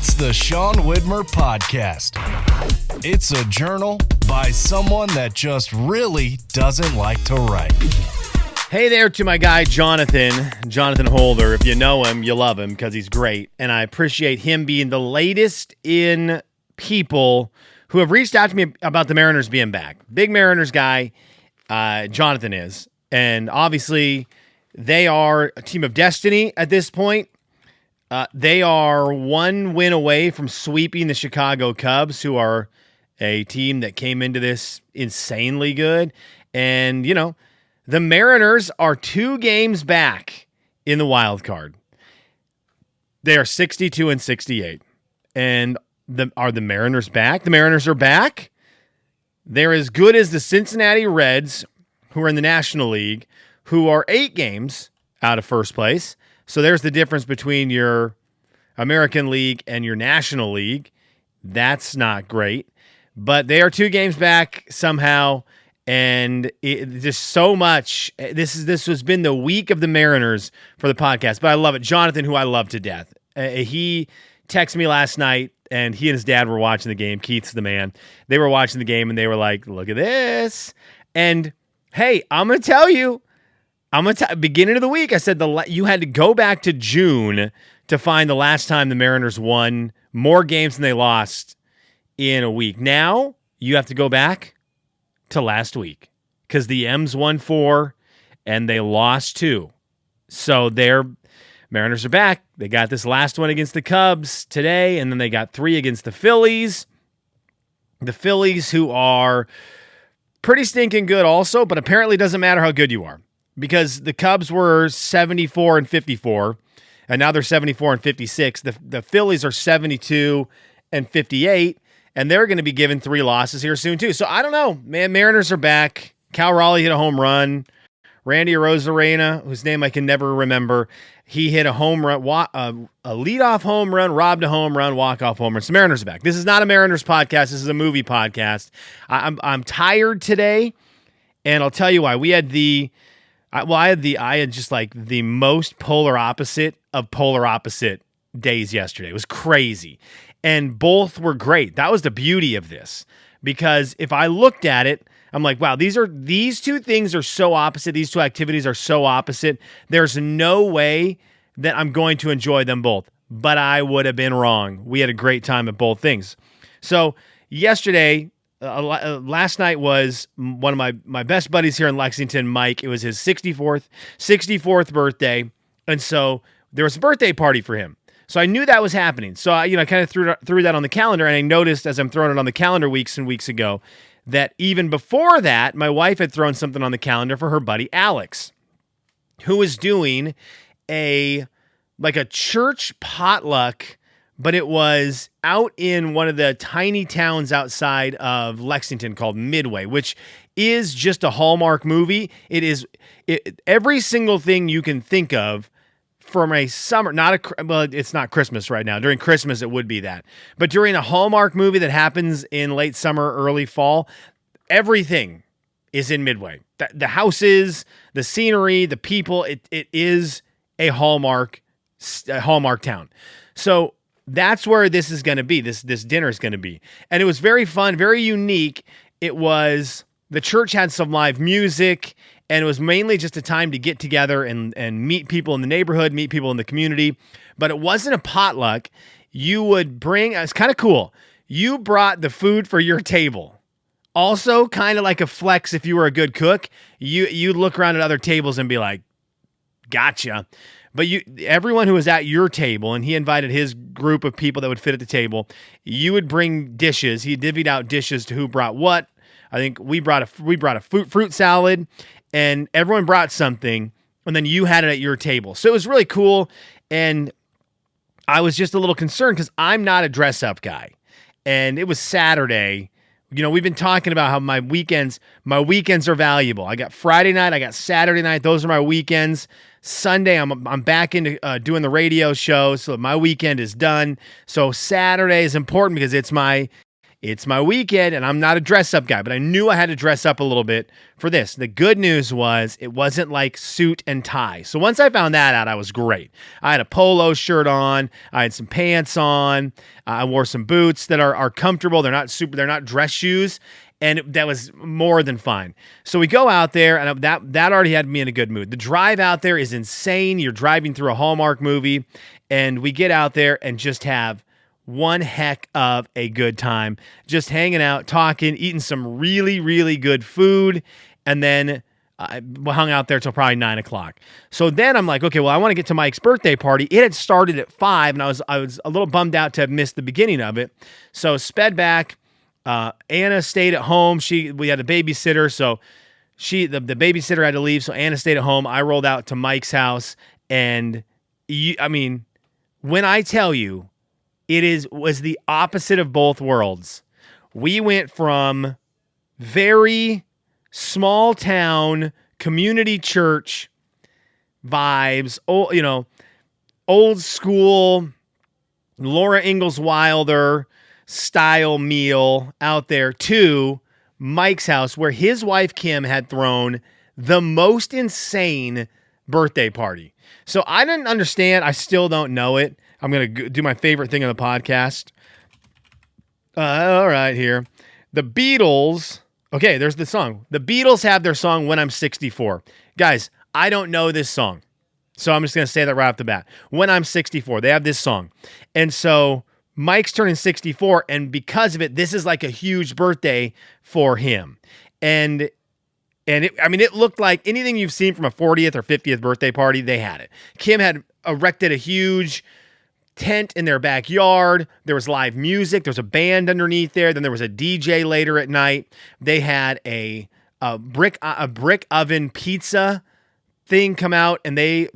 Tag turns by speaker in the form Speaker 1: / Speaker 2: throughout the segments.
Speaker 1: It's the Sean Widmer Podcast. It's a journal by someone that just really doesn't like to write.
Speaker 2: Hey there to my guy, Jonathan Holder. If you know him, you love him because he's great. And I appreciate him being the latest in people who have reached out to me about the Mariners being back. Big Mariners guy, Jonathan is. And obviously, they are a team of destiny at this point. They are one win away from sweeping the Chicago Cubs, who are a team that came into this insanely good. And, you know, the Mariners are 2 games back in the wild card. They are 62 and 68. And are the Mariners back? The Mariners are back. They're as good as the Cincinnati Reds, who are in the National League, who are 8 games out of first place. So there's the difference between your American League and your National League. That's not great. But they are 2 games back somehow. And just so much. This has been the week of the Mariners for the podcast, but I love it. Jonathan, who I love to death, he texted me last night, and he and his dad were watching the game. Keith's the man. They were watching the game, and they were like, "Look at this!" And hey, I'm gonna tell you, beginning of the week, I said you had to go back to June to find the last time the Mariners won more games than they lost in a week. Now you have to go back to last week because the M's won 4 and they lost 2. So their Mariners are back. They got this last one against the Cubs today, and then they got 3 against the Phillies. The Phillies, who are pretty stinking good also, but apparently doesn't matter how good you are because the Cubs were 74 and 54, and now they're 74 and 56. The Phillies are 72 and 58. And they're going to be given 3 losses here soon, too. So I don't know. Man, Mariners are back. Cal Raleigh hit a home run. Randy Arozarena, whose name I can never remember, he hit a home run, a leadoff home run, robbed a home run, walk-off home run. So Mariners are back. This is not a Mariners podcast. This is a movie podcast. I'm tired today, and I'll tell you why. I had just like the most polar opposite of polar opposite days yesterday. It was crazy. And both were great. That was the beauty of this. Because if I looked at it, I'm like, wow, these 2 things are so opposite. These 2 activities are so opposite. There's no way that I'm going to enjoy them both. But I would have been wrong. We had a great time at both things. So yesterday, last night was one of my best buddies here in Lexington, Mike. It was his 64th birthday. And so there was a birthday party for him. So I knew that was happening. So I kind of threw that on the calendar, and I noticed as I'm throwing it on the calendar weeks and weeks ago that even before that, my wife had thrown something on the calendar for her buddy Alex, who was doing a church potluck, but it was out in one of the tiny towns outside of Lexington called Midway, which is just a Hallmark movie. Every single thing you can think of from a summer, it's not Christmas right now. During Christmas, it would be that. But during a Hallmark movie that happens in late summer, early fall, everything is in Midway. The houses, the scenery, the people, it is a Hallmark town. So that's where this is going to be. This dinner is going to be. And it was very fun, very unique. The church had some live music, and it was mainly just a time to get together and meet people in the neighborhood, meet people in the community. But it wasn't a potluck. You would bring, it's kind of cool. You brought the food for your table. Also, kind of like a flex if you were a good cook. You'd look around at other tables and be like, gotcha. But everyone who was at your table, and he invited his group of people that would fit at the table, you would bring dishes. He divvied out dishes to who brought what. I think we brought a fruit salad, and everyone brought something, and then you had it at your table. So it was really cool, and I was just a little concerned because I'm not a dress-up guy, and it was Saturday. You know, we've been talking about how my weekends are valuable. I got Friday night, I got Saturday night. Those are my weekends. Sunday, I'm back into doing the radio show, so my weekend is done. So Saturday is important because it's my it's my weekend and I'm not a dress up guy, but I knew I had to dress up a little bit for this. The good news was it wasn't like suit and tie. So once I found that out, I was great. I had a polo shirt on. I had some pants on. I wore some boots that are comfortable. They're not dress shoes. And that was more than fine. So we go out there, and that already had me in a good mood. The drive out there is insane. You're driving through a Hallmark movie, and we get out there and just have one heck of a good time. Just hanging out, talking, eating some really, really good food, and then we hung out there till probably 9 o'clock. So then I'm like, okay, well, I want to get to Mike's birthday party. It had started at 5, and I was a little bummed out to have missed the beginning of it. So sped back. Anna stayed at home. We had a babysitter, so the babysitter had to leave, so Anna stayed at home. I rolled out to Mike's house, and when I tell you, was the opposite of both worlds. We went from very small town community church vibes, old school Laura Ingalls Wilder style meal out there to Mike's house, where his wife Kim had thrown the most insane birthday party. So I didn't understand. I still don't know it. I'm going to do my favorite thing on the podcast. All right, here. The Beatles. Okay, there's the song. The Beatles have their song When I'm 64. Guys, I don't know this song. So I'm just going to say that right off the bat. When I'm 64, they have this song. And so Mike's turning 64, and because of it, this is like a huge birthday for him. And it looked like anything you've seen from a 40th or 50th birthday party, they had it. Kim had erected a huge tent in their backyard. There was live music. There was a band underneath there. Then there was a DJ later at night. They had a brick oven pizza thing come out, and they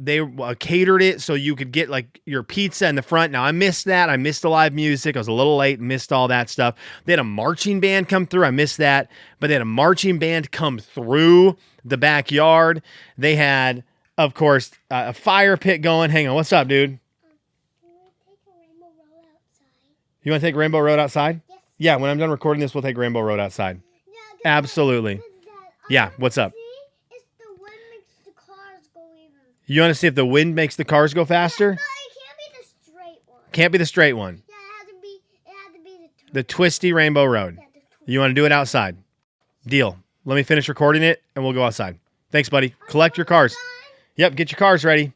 Speaker 2: catered it so you could get like your pizza in the front. Now I missed that. I missed the live music. I was a little late, missed all that stuff. They had a marching band come through. I missed that, but they had a marching band come through the backyard. They had, of course, a fire pit going. Hang on, what's up, dude? You want to take Rainbow Road outside? Yes. Yeah, when I'm done recording this, we'll take Rainbow Road outside. Yeah, absolutely. Yeah, what's up? You want to see if the wind makes the cars go faster?
Speaker 3: But it can't be the straight one.
Speaker 2: Can't be the straight one.
Speaker 3: Yeah, it had to be
Speaker 2: the twisty Rainbow Road. Yeah, you want to do it outside? Deal. Let me finish recording it, and we'll go outside. Thanks, buddy. Collect your cars. Yep, get your cars ready. Okay.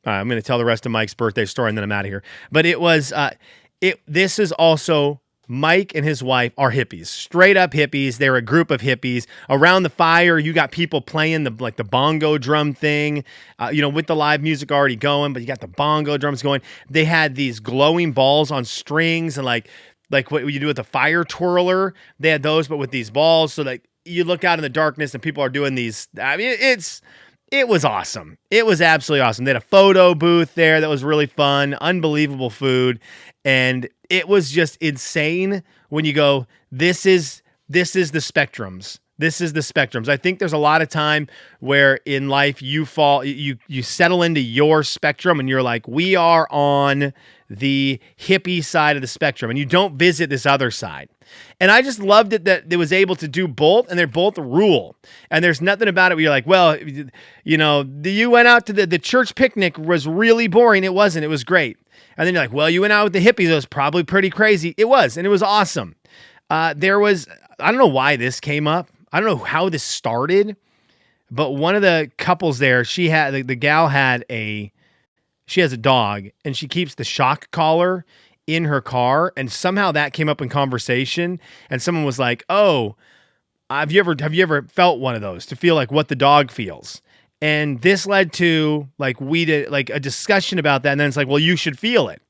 Speaker 2: All right, I'm going to tell the rest of Mike's birthday story, and then I'm out of here. But it was, this is also, Mike and his wife are hippies, straight up hippies. They're a group of hippies. Around the fire, you got people playing the bongo drum thing, with the live music already going, but you got the bongo drums going. They had these glowing balls on strings and like what you do with a fire twirler. They had those, but with these balls. So like you look out in the darkness and people are doing these. I mean, it was awesome. It was absolutely awesome. They had a photo booth there that was really fun, unbelievable food. And it was just insane when you go, this is the spectrums. This is the spectrums. I think there's a lot of time where in life you settle into your spectrum and you're like, we are on the hippie side of the spectrum and you don't visit this other side. And I just loved it that it was able to do both, and they're both rule. And there's nothing about it where you're like, well, you went out to the church picnic was really boring. It wasn't. It was great. And then you're like, well, you went out with the hippies. It was probably pretty crazy. It was, and it was awesome. I don't know why this came up. I don't know how this started, but one of the couples there, she had, the gal she has a dog, and she keeps the shock collar in her car, and somehow that came up in conversation, and someone was like, oh, have you ever felt one of those, to feel like what the dog feels? And this led to we did a discussion about that. And then it's like, well, you should feel it.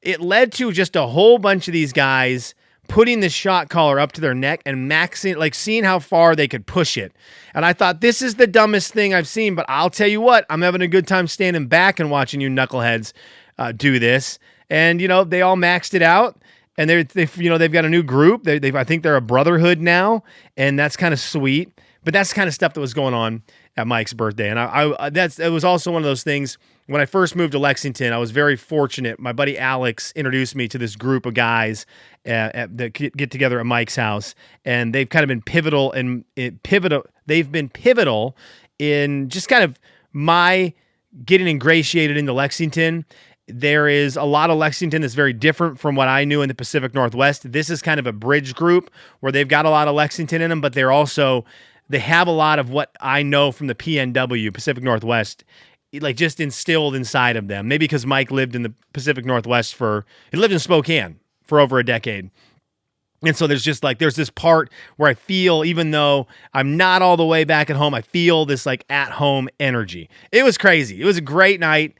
Speaker 2: It led to just a whole bunch of these guys putting the shock collar up to their neck and maxing, seeing how far they could push it. And I thought, this is the dumbest thing I've seen, but I'll tell you what, I'm having a good time standing back and watching you knuckleheads do this. And, they all maxed it out. And they've got a new group. I think they're a brotherhood now. And that's kind of sweet. But that's the kind of stuff that was going on at Mike's birthday. And it was also one of those things. When I first moved to Lexington, I was very fortunate. My buddy Alex introduced me to this group of guys that get together at Mike's house, and they've kind of been pivotal They've been pivotal in just kind of my getting ingratiated into Lexington. There is a lot of Lexington that's very different from what I knew in the Pacific Northwest. This is kind of a bridge group where they've got a lot of Lexington in them, but they have a lot of what I know from the PNW, Pacific Northwest, like just instilled inside of them. Maybe because Mike lived in the Pacific Northwest he lived in Spokane for over a decade. And so there's this part where I feel, even though I'm not all the way back at home, I feel this like at home energy. It was crazy. It was a great night.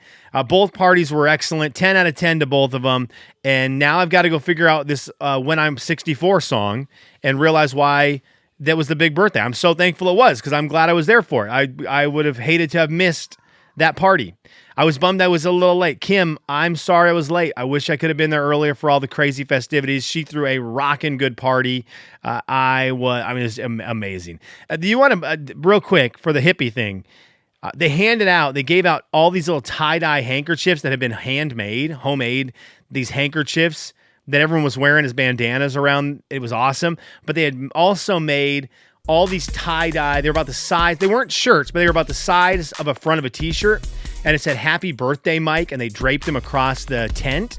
Speaker 2: Both parties were excellent, 10 out of 10 to both of them. And now I've got to go figure out this When I'm 64 song and realize why that was the big birthday. I'm so thankful it was, because I'm glad I was there for it. I would have hated to have missed that party. I was bummed I was a little late. Kim, I'm sorry I was late. I wish I could have been there earlier for all the crazy festivities. She threw a rockin' good party. It was amazing. Do you want to, real quick, for the hippie thing, they gave out all these little tie-dye handkerchiefs that had been homemade, these handkerchiefs that everyone was wearing as bandanas around. It was awesome. But they had also made all these tie-dye. They were about the size. They weren't shirts, but they were about the size of a front of a t-shirt. And it said, "Happy Birthday, Mike." And they draped them across the tent.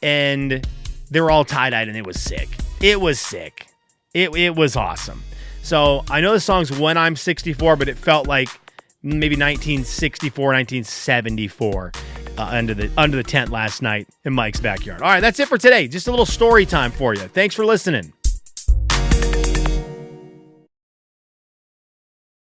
Speaker 2: And they were all tie-dyed, and it was sick. It was sick. It was awesome. So I know the song's When I'm 64, but it felt like maybe 1964, 1974 under the tent last night in Mike's backyard. All right, that's it for today. Just a little story time for you. Thanks for listening.